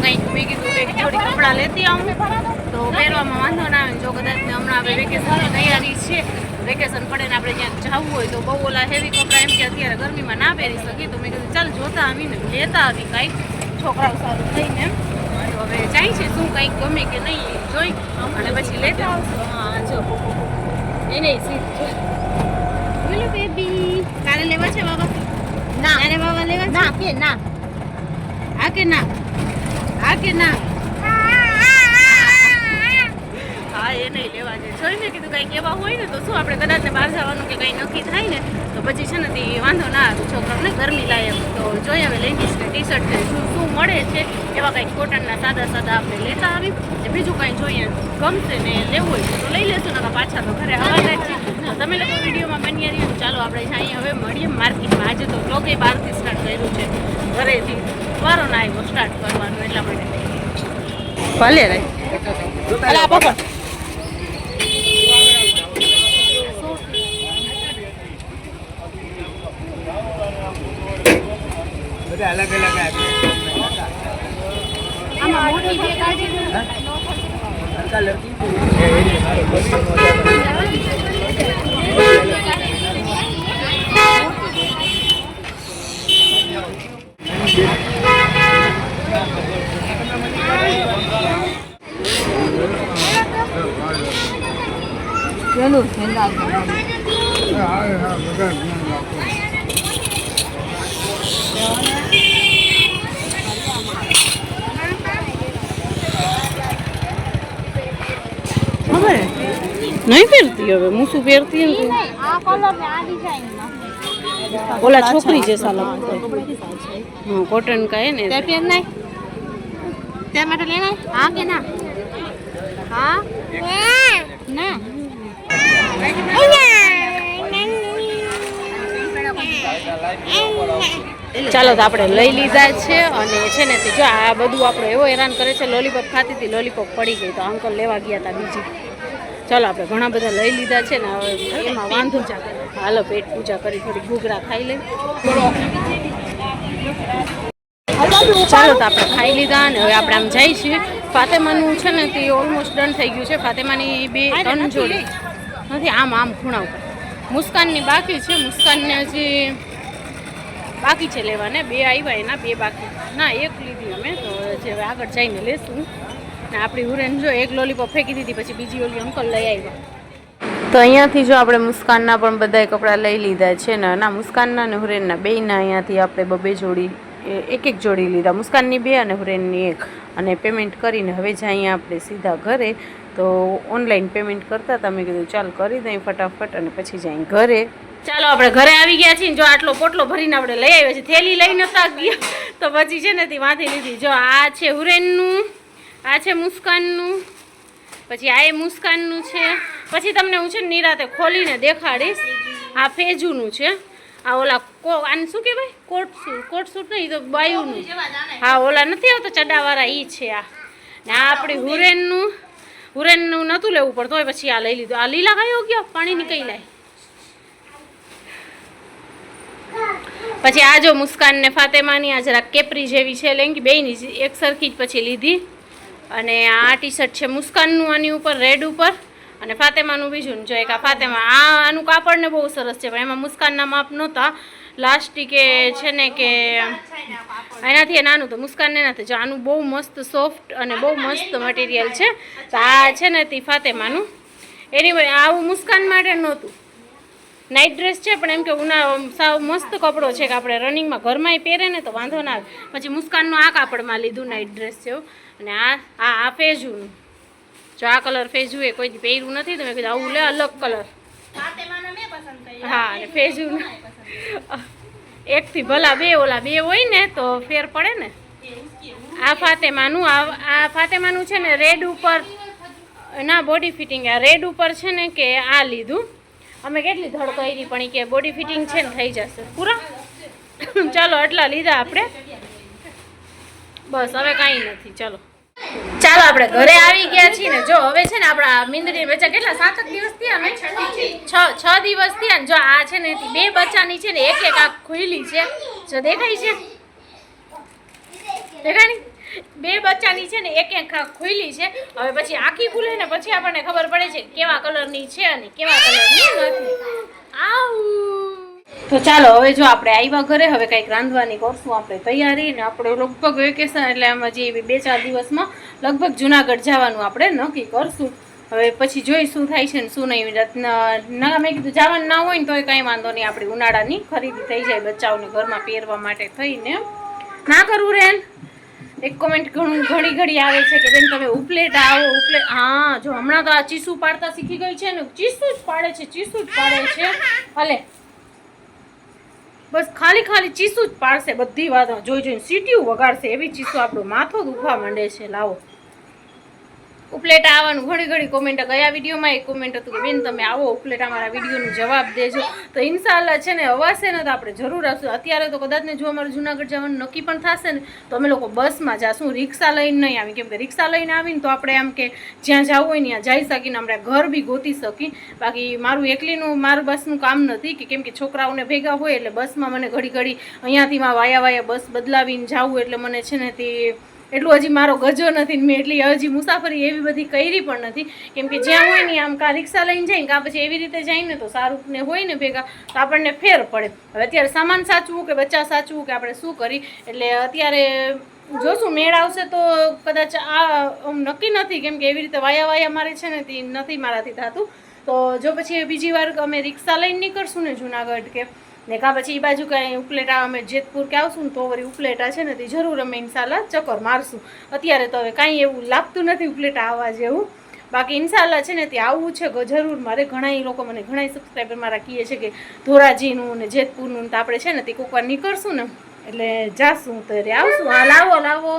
કંઈક મેં કીધું એક જોડી કપડાં લેતી આવું તો પહેરવામાં વાંધો ના આવે. જો કદાચ હમણાં આપણે વેકેશનની તૈયારી છે, વેકેશન પડે ને આપણે ક્યાંક જવું હોય તો બહુ ઓલા હેવી કપડાં એમ કે અત્યારે ગરમીમાં ના પહેરી શકીએ. તો મેં કીધું ચાલ જોતા આવીને લેતા આવી કાંઈક છોકરાઓ સારું થઈને. તો હવે જાય છે શું કંઈક ગમે કે નહીં જોઈ અને પછી લેતા આવશું. હા જો એને સીટ બોલો બેબી તારે લેવા છે બાબા? ના તારે બાબા લેવા છે? ના કે ના આ કે ના આ કે ના હા એ નહીં લેવા છે. જોઈ મેં કીધું કંઈક એવા હોય ને તો શું આપણે કદાચ ને બહાર જવાનું કે કંઈ નક્કી થાય ને તો પછી છે ને તે વાંધો ના આવે છોકરાઓને ગરમી લાયક. તો જોઈએ હવે લેગીસ ને ટી શર્ટ શું મળે છે એવા કંઈક કોટનના સાદા સાદા આપણે લેતા આવી. બીજું કંઈ જોઈએ ગમશે ને લેવું હોય તો લઈ લેશું ને પાછા તો ઘરે આવવાના જ છે. તમે લોકો વિડીયોમાં બની રહ્યું. ચાલો આપણે જઈએ હવે મળીએ માર્કેટમાં. આજે તો બ્લોગે બહારથી સ્ટાર્ટ કર્યું છે, ઘરેથી વારો ના આવ્યો સ્ટાર્ટ કરવાનું એટલા માટે. ભલે રે પકડ બધા અલગ અલગ આમાં મોટી બે કાઢી નહીં પહેરતી હવે હું શું પહેરતી એમ ઓલા છોકરી છે સાલા હા કોટન કા હે ને તે પહેર નહીં તે માટે લેના હા કે ના હા ના ચાલો તો આપણે લઈ લીધા છે. અને છે ને જો આ બધું આપણે એવો હેરાન કરે છે. લોલીપોપ ખાતી હતી, લોલીપોપ પડી ગઈ તો અંકલ લેવા ગયા હતા બીજી. ચાલો આપણે ઘણા બધા લઈ લીધા છે ને હવે એમાં વાંધો હાલો પેટ પૂજા કરી થોડી ઘૂઘરા ખાઈ લઈ. ચાલો તો આપણે ખાઈ લીધા અને હવે આપણે આમ જઈએ છીએ. ફાતેમાનું છે ને તે ઓલમોસ્ટ ડન થઈ ગયું છે. ફાતેમાની 2-3 જોડી નથી આમ આમ ખૂણા ઉપર. મુસ્કાનની બાકી છે, મુસ્કાનને હજી બાકી છે લેવાને. 2 આવ્યા એના 2 બાકી ના 1 લીધી અમે તો જે હવે આગળ જઈને લેશું. ને આપણી હુરેન જો 1 લોલીપોપ ફેંકી દીધી પછી બીજી ઓલી અંકલ લઈ આવ્યા. તો અહીંયાથી જો આપણે મુસ્કાનના પણ બધાય કપડાં લઈ લીધા છે ને ના મુસ્કાનના અને હુરેનના બેયના અહીંયાથી આપણે 2 જોડી 1 જોડી લીધા. મુસ્કાનની 2 અને હુરેનની 1 અને પેમેન્ટ કરીને હવે જઈએ આપણે સીધા ઘરે. તો ઓનલાઈન પેમેન્ટ કરતા હતા મેં કીધું ચાલ કરી દઈએ ફટાફટ અને પછી જઈએ ઘરે. ચાલો આપણે ઘરે આવી ગયા છીએ. જો આટલો પોટલો ભરીને આપણે લઈ આવ્યા છીએ. થેલી લઈ નતા ગયા તો પછી છે ને તે વાંધી લીધી. જો આ છે હુરેનનું, આ છે મુસ્કાનનું, પછી આ એ મુસ્કાનનું છે. પછી તમને હું છે ને નિરાતે ખોલીને દેખાડીશ. આ ફેજુનું છે. આ ઓલા આને શું કહેવાય કોટ સૂટ નહીં તો બાયુનું. હા ઓલા નથી આવતા ચડાવાળા એ છે આ. ને આ આપણી હુરેનનું નહોતું લેવું પડતું હોય પછી આ લઈ લીધું. આ લીલા કયો ગયો પાણી નીકળી લાય. પછી આ જો મુસ્કાન ને ફાતેમાની આ જરા કેપરી જેવી છે લેંગી બેયની એક સરખી જ પછી લીધી. અને આ ટી શર્ટ છે મુસ્કાનનું આની ઉપર રેડ ઉપર અને ફાતેમાનું બીજું જો એક આ ફાતેમા આનું કાપડ ને બહુ સરસ છે પણ એમાં મુસ્કાનના માપ નહોતા. લાસ્ટિકે છે ને કે એનાથી નાનું તો મુસ્કાનને નથી. જો આનું બહુ મસ્ત સોફ્ટ અને બહુ મસ્ત મટીરિયલ છે. તો આ છે ને તે ફાતેમાનું. એની આવું મુસ્કાન માટે નહોતું. નાઇટ ડ્રેસ છે પણ એમ કે સાવ મસ્ત કપડો છે કે આપણે રનિંગમાં ઘરમાંય પહેરે ને તો વાંધો ના આવે. પછી મુસ્કાનનું આ કાપડમાં લીધું નાઇટ ડ્રેસ છે અને આ ફેજુનું. જો આ કલર ફેજુ એ કોઈ પહેર્યું નથી તો મેં કીધું આવું લે અલગ કલર. હા અને ફેજુનું એકથી ભલા 2 ઓલા 2 હોય ને તો ફેર પડે ને. આ ફાતેમાનું છે ને રેડ ઉપર ના બોડી ફિટિંગ આ રેડ ઉપર છે ને કે આ લીધું. અમે કેટલી ધડ કરી પણ કે બોડી ફિટિંગ છે ને થઈ જશે પૂરા. ચાલો આટલા લીધા આપણે બસ હવે કાંઈ નથી. ચાલો આપણે ઘરે આવી ગયા છીએ ને. જો હવે છે ને આપણા મીંદડી બચ્ચા કેટલા 7 દિવસ થયા અમે 6 દિવસ થયા ને. જો આ છે ને 2 બચ્ચાની છે ને એક આંખ ખુલ્લી છે. જો દેખાય છે દેખાય નહીં બે બચ્ચાની છે ને એક એક ખુલ્લી છે. હવે પછી આખી ખુલે ને પછી આપણને ખબર પડે છે કેવા કલરની છે અને કેવા કલરની નથી. તો ચાલો હવે જો આપણે આવ્યા ઘરે, હવે કંઈક રાંધવાની કરશું આપણે તૈયારી. ને આપણે લગભગ વેકેશન એટલે આમાં જે 2-4 દિવસમાં લગભગ જુનાગઢ જવાનું આપણે નક્કી કરશું. હવે પછી જોઈ શું થાય છે ને શું નહીં. ના મેં કીધું જવાનું ના હોય ને તોય કંઈ વાંધો નહીં, આપણી ઉનાળાની ખરીદી થઈ જાય બચ્ચાઓને ઘરમાં પહેરવા માટે થઈને. ના કરવું રેન એક કોમેન્ટ ઘણી ઘડી આવે છે કે બેન તમે ઉપલેટા આવો ઉપલે. હા જો હમણાં તો આ ચીસું પાડતા શીખી ગઈ છે ને, ચીસું જ પાડે છે, ચીસું જ પાડે છે. ભલે બસ ખાલી ચીસું જ પાડશે બધી વાતો, જોઈને સીટીયું વગાડશે એવી ચીસું આપણું માથું દુખવા માંડે છે. લાવો ઉપલેટા આવવાનું ઘણી કોમેન્ટ. ગયા વિડીયોમાં એક કોમેન્ટ હતું કે બેન તમે આવો ઉપલેટા, મારા વિડીયોનો જવાબ દેજો. તો ઇન્શાલ્લાહ છે ને અવાશે ને તો આપણે જરૂર આવશું. અત્યારે તો કદાચ ને જો અમારું જુનાગઢ જવાનું નક્કી પણ થશે ને તો અમે લોકો બસમાં જાશું, રિક્ષા લઈને નહીં આવી. કેમ કે રિક્ષા લઈને આવીને તો આપણે આમ કે જ્યાં જવું હોય ને ત્યાં જઈ શકીને આપણે ઘર બી ગોતી શકી. બાકી મારું બસનું કામ નથી કે કેમ કે છોકરાઓને ભેગા હોય એટલે બસમાં મને ઘડી અહીંયાથી વાયા બસ બદલાવીને જવું એટલે મને છે ને તે એટલું હજી મારો ગજો નથી. મેં એટલી હજી મુસાફરી એવી બધી કરી પણ નથી. કેમ કે જ્યાં હોય ને આમ કાં રિક્ષા લઈને જાય કાં પછી એવી રીતે જાય ને તો સારું ને હોય ને ભેગા તો આપણને ફેર પડે. હવે અત્યારે સામાન સાચવું કે બચ્ચા સાચવું કે આપણે શું કરી એટલે અત્યારે જોશું મેળ આવશે તો કદાચ આ નક્કી નથી. કેમ કે એવી રીતે વાયા મારે છે ને તે નથી મારાથી થતું. તો જો પછી બીજી વાર અમે રિક્ષા લઈને નીકળશું ને જુનાગઢ કે ને કાં પછી એ બાજુ કાંઈ ઉપલેટા અમે જેતપુર કે આવશું ને તો વળી ઉપલેટા છે ને તે જરૂર અમે ઇન્શાલ્લાહ ચક્કર મારશું. અત્યારે તો હવે કાંઈ એવું લાગતું નથી ઉપલેટા આવવા જેવું. બાકી ઇન્શાલ્લાહ છે ને તે આવવું છે જરૂર મારે. ઘણા લોકો મને ઘણા સબસ્ક્રાઈબર મારા કહે છે કે ધોરાજીનું ને જેતપુરનું તો આપણે છે ને તે કોકવાર નીકળશું ને એટલે જાશું ત્યારે આવશું. હા લાવો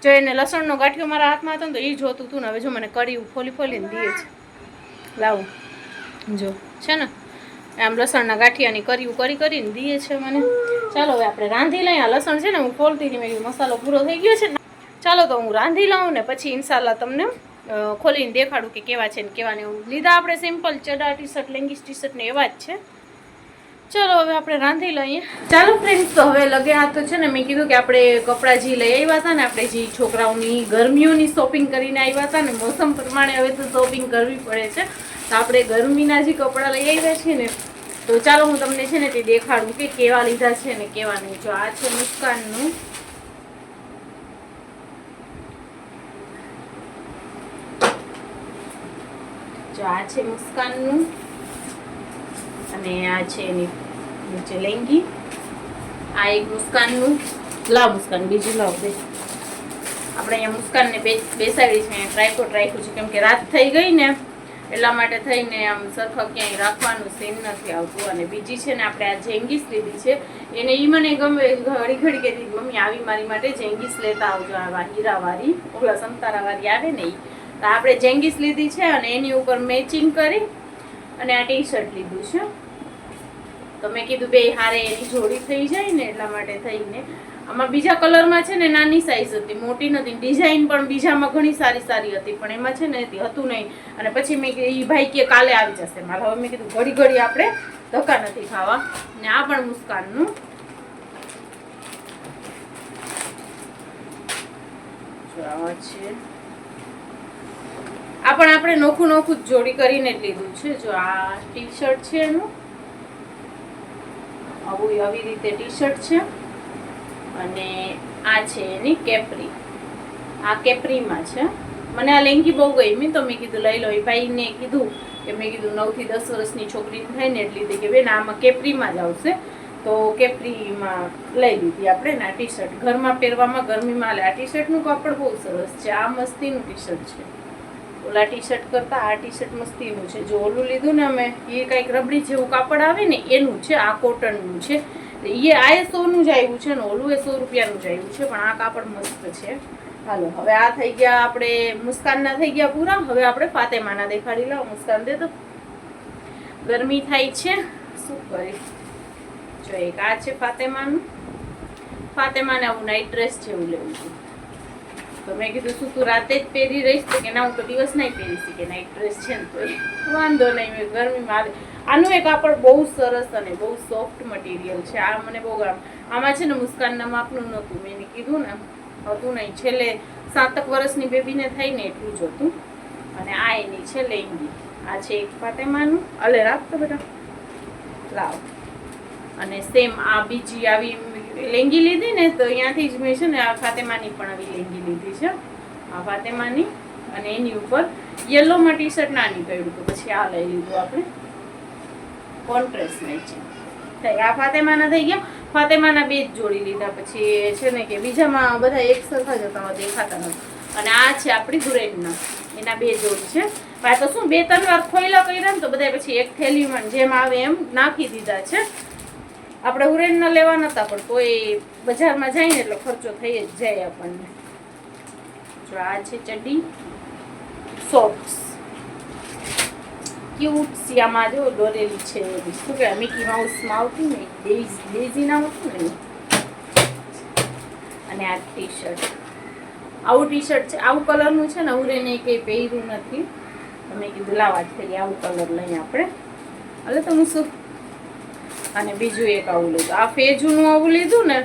જો એને લસણનો ગાંઠિયો મારા હાથમાં હતો ને તો એ જોતું હતું ને હવે જો મને કઢી ફોલીને દે છે. લાવો જો છે ને આમ લસણના ગાંઠિયાની કરીને દઈએ છે મને. ચાલો હવે આપણે રાંધી લઈએ. આ લસણ છે ને હું ખોલતી હતી, મેં મસાલો પૂરો થઈ ગયો છે ને, ચાલો તો હું રાંધી લઉં ને પછી ઇન્શાલ્લાહ તમને ખોલીને દેખાડું કે કેવા છે ને કેવા નહીં. લીધા આપણે સિમ્પલ ચડા ટી-શર્ટ લેંગીસ ટી-શર્ટ ને એવા જ છે. ચલો હવે આપણે રાંધી લઈએ. ચાલો ફ્રેન્ડ્સ તો હવે લગે આ તો છે ને મેં કીધું કે આપણે કપડાં જે લઈ આવ્યા હતા ને આપણે જે છોકરાઓની ગરમીઓની શોપિંગ કરીને આવ્યા હતા ને મોસમ પ્રમાણે હવે તો શોપિંગ કરવી પડે છે. તો આપણે ગરમીના જે કપડાં લઈ આવ્યા છીએ ને તો ચાલો હું તમને છે ને તે દેખાડું કે કેવા લીધા છે ને કેવા નહીં. જો આ છે મુસ્કાનનું, અને આ છે એની નીચે લેંગી. આ એક મુસ્કાનનું. લાવ મુસ્કાન બીજું લાવ બે. આપણે અહીંયા મુસ્કાનને બેસાડી છે, અહીંયા ટ્રાયપોડ રાખ્યું છે કેમ કે રાત થઈ ગઈ ને એટલા માટે થઈને આમ સરખા ક્યાંય રાખવાનું સીન નથી આવતું. અને બીજી છે ને આપણે આ જેંગીસ લીધી છે એને એ મને ગમે ઘડી કહેતી મમ્મી આવી મારી માટે જેંગીસ લેતા આવજો, આવા હીરાવાળી ઓલા સંતારાવાળી આવે ને એ. તો આપણે જેંગીસ લીધી છે અને એની ઉપર મેચિંગ કરી અને આ ટી શર્ટ લીધું છે. તો મેં કીધું બે હારે એની જોડી થઈ જાય ને એટલા માટે થઈને. આમાં બીજા કલરમાં છે ને નાની સાઈઝ હતી, મોટી નથી. ડિઝાઇન પણ બીજામાં ઘણી સારી હતી પણ એમાં છે ને હતું નહીં. અને પછી મેં એ ભાઈ કે કાલે આવી જશે મારે. હવે મેં કીધું ઘડી આપણે ધક્કા નથી ખાવા. ને આ પણ મુસ્કાનનું છે. આ પણ આપણે નોખું જ જોડી કરીને જ લીધું છે. જો આ ટી શર્ટ છે એનું આવી રીતે ટી શર્ટ છે અને આ છે એની કેપરી. આ કેપરીમાં છે. મને આ લેંગી બહુ ગમી તો મેં કીધું લઈ લો. એ ભાઈને કીધું કે મેં કીધું 9 થી 10 વર્ષની છોકરી થાય ને એટલી હતી કે બેન આમાં કેપરીમાં જ આવશે. તો કેપરીમાં લઈ લીધી આપણે ને આ ટી શર્ટ ઘરમાં પહેરવામાં ગરમીમાં લે. આ ટી શર્ટનું કાપડ બહુ સરસ છે. આ મસ્તીનું ટી શર્ટ છે. ઓલા ટી શર્ટ કરતાં આ ટી શર્ટ મસ્તીનું છે. જો ઓલું લીધું ને અમે એ કંઈક રબડી જેવું કાપડ આવે ને એનું છે. આ કોટનનું છે. એ આ 100નું જ આવ્યું છે ને ઓલું 100 રૂપિયાનું જ આવ્યું છે પણ આ કાપડ મસ્ત છે. હાલો હવે આ થઈ ગયા આપણે મુસ્કાનના થઈ ગયા પૂરા. હવે આપણે ફાતેમાના દેખાડી લાવ. મુસ્કાન દે તો ગરમી થાય છે શું કરી. જો એક આ છે ફાતેમાનું. ફાતેમાને આવું નાઇટ ડ્રેસ જેવું લેવું છે. તો મેં કીધું શું તું રાતે જ પહેરી રહીશ તો કે ના હું તો દિવસ નહીં પહેરીશ કે નાઇટ ડ્રેસ છે ને તો વાંધો નહીં. મેં ગરમીમાં આનું એક કાપડ બહુ સરસ અને બહુ સોફ્ટ મટીરિયલ છે. આ મને બહુ ગરમ. આમાં છે ને મુસ્કાનના માપનું નહોતું મેં એને કીધું ને હતું નહીં, છેલ્લે 7 વર્ષની બેબીને થઈને એટલું જ હતું. અને આ એની છે લેંગી. આ છે એક ફાતેમાનું, અલે રાખતો બેટા, લાવ. અને સેમ આ બીજી આવી લેંગી લીધી ને તો અહીંયાથી જ મેં છે ને આ ફાતેમાની પણ આવી લેંગી લીધી છે, આ ફાતેમાની. અને એની ઉપર યલોમાં ટી શર્ટ નાની પડ્યું તો પછી આ લઈ લીધું આપણે, કોન્ટ્રાસ્ટ મેચિંગ. આ ફાતેમાના થઈ ગયા. ફાતેમાના 2 જ જોડી લીધા. પછી છે ને કે બીજામાં બધા એક સરખા જ હતા, દેખાતા નથી. અને આ છે આપણી હુરેનના, એના 2 જોડી છે. આ તો શું 2-3 વાર ખોઈલા કર્યા ને તો બધા પછી એક થેલીમાં જેમ આવે એમ નાખી દીધા છે. આપણે હુરેનના લેવા નતા પણ તોય બજારમાં જાય ને એટલે ખર્ચો થઈ જ જાય આપણને. જો આ છે ચડ્ડી શોર્ટ્સ, ક્યુટ સિયામાં જો દોરેલી છે, શું કહેવાય મિકી માઉસમાં આવતી ને ડેઝી નામ હતું ને. અને આ ટી શર્ટ, આવું ટી શર્ટ છે, આવું કલરનું છે ને હુરેને કંઈ પહેર્યું નથી. મેં કીધું લાવા જ કરી આવું કલર લઈએ આપણે, એટલે તો હું શું. અને બીજું એક આવું લીધું, આ ફેજુનું આવું લીધું ને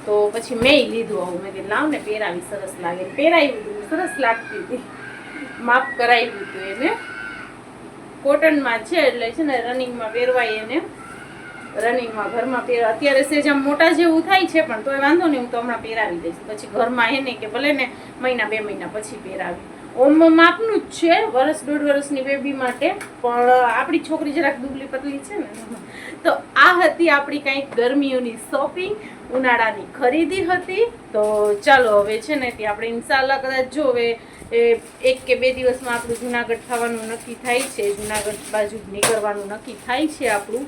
તો પછી મેં લીધું આવું. મેં કીધું લાવ ને પહેરાવી, સરસ લાગે. પહેરાવ્યું સરસ લાગતી હતી, માપ કરાવ્યું હતું એને. કોટનમાં છે એટલે છે ને રનિંગમાં પહેરવાય એને, રનિંગમાં ઘરમાં પહેરવા. અત્યારે સેજ આમ મોટા જેવું થાય છે પણ તોય વાંધો નહીં, હું તો હમણાં પહેરાવી દઈશ. પછી ઘરમાં એને કે ભલે ને મહિના 2 મહિના પછી પહેરાવી. ઓમ માપનું જ છે, 1-1.5 વર્ષની બેબી માટે. પણ આપણી છોકરી જરાક દુબળી પતલી છે ને. તો આ હતી આપણી કંઈક ગરમીઓની શોપિંગ, ઉનાળાની ખરીદી હતી. તો ચાલો હવે છે ને ત્યાં આપણે ઇન્શાલ્લાહ કદાચ જો હવે 1 કે 2 દિવસમાં આપણું જુનાગઢ થવાનું નક્કી થાય છે, જુનાગઢ બાજુ નીકળવાનું નક્કી થાય છે આપણું.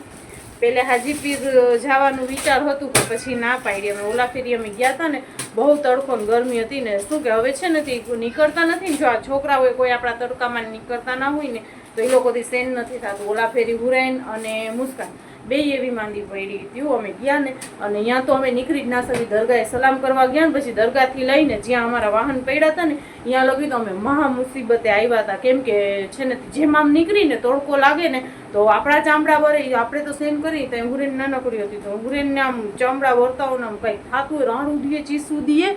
પહેલે હાજીપીર જવાનું વિચાર હતું કે પછી ના પાડી. અમે ઓલા ફેરી અમે ગયા હતા ને, બહુ તડકો ને ગરમી હતી ને, શું કે હવે છે ને નીકળતા નથી ને. જો આ છોકરાઓ કોઈ આપણા તડકામાં નીકળતા ના હોય ને તો એ લોકોથી સેન નથી થતું. ઓલા ફેરી હુરેન અને મુસ્કાન 2 એવી માંદી પડી હતી. અમે ગયા ને અને અહીંયા તો અમે નીકળી જ ના સકી. દરગાહે સલામ કરવા ગયા ને પછી દરગાહથી લઈને જ્યાં અમારા વાહન પડ્યા હતા ને ત્યાં લગી તો અમે મહા મુસીબતે આવ્યા હતા. કેમ કે છે ને જેમ આમ નીકળીને તડકો લાગે ને તો આપણા ચામડા વરે. આપણે તો સેન કરી તો હુરેન નાનકડી હતી તો હુરેનને આમ ચામડા વરતાઓને આમ કંઈક થતું હોય, રાણું દીએ ચીસું દીએ.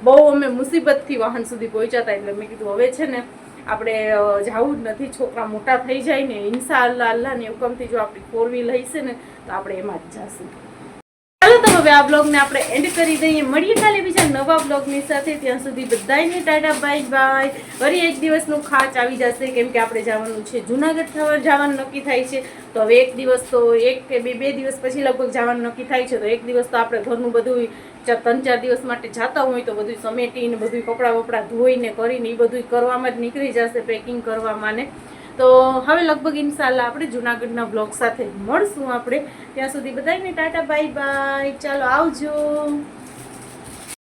બહુ અમે મુસીબતથી વાહન સુધી પહોંચ્યા હતા. એટલે મેં કીધું હવે છે ને આપણે જવું જ નથી, છોકરા મોટા થઈ જાય ને ઇન્શાઅલ્લાહ અલ્લાહની હુકમથી જો આપણી 4 વ્હીલ હશે ને તો આપણે એમાં જ જઈશું. ચાલો તો હવે આ બ્લોગને આપણે એન્ડ કરી દઈએ. મળીએ કાલે બીજા નવા બ્લોગની સાથે. ત્યાં સુધી બધાને ટાટા બાય બાય. વળી એક દિવસનું ખાચ આવી જશે કેમ કે આપણે જવાનું છે જુનાગઢ જવાનું નક્કી થાય છે. તો હવે એક દિવસ તો 1 કે 2 દિવસ પછી લગભગ જવાનું નક્કી થાય છે. તો એક દિવસ તો આપણે ઘરનું બધું 3-4 દિવસ માટે જતા હોય તો બધું સમેટીને બધું કપડાં વપડા ધોઈને કરીને એ બધું કરવામાં જ નીકળી જશે, પેકિંગ કરવામાં ને. તો હવે લગભગ ઇન્શાલ્લાહ આપણે જુનાગઢના બ્લોગ સાથે મળશું આપણે. ત્યાં સુધી બધાને ટાટા બાય બાય. ચાલો આવજો.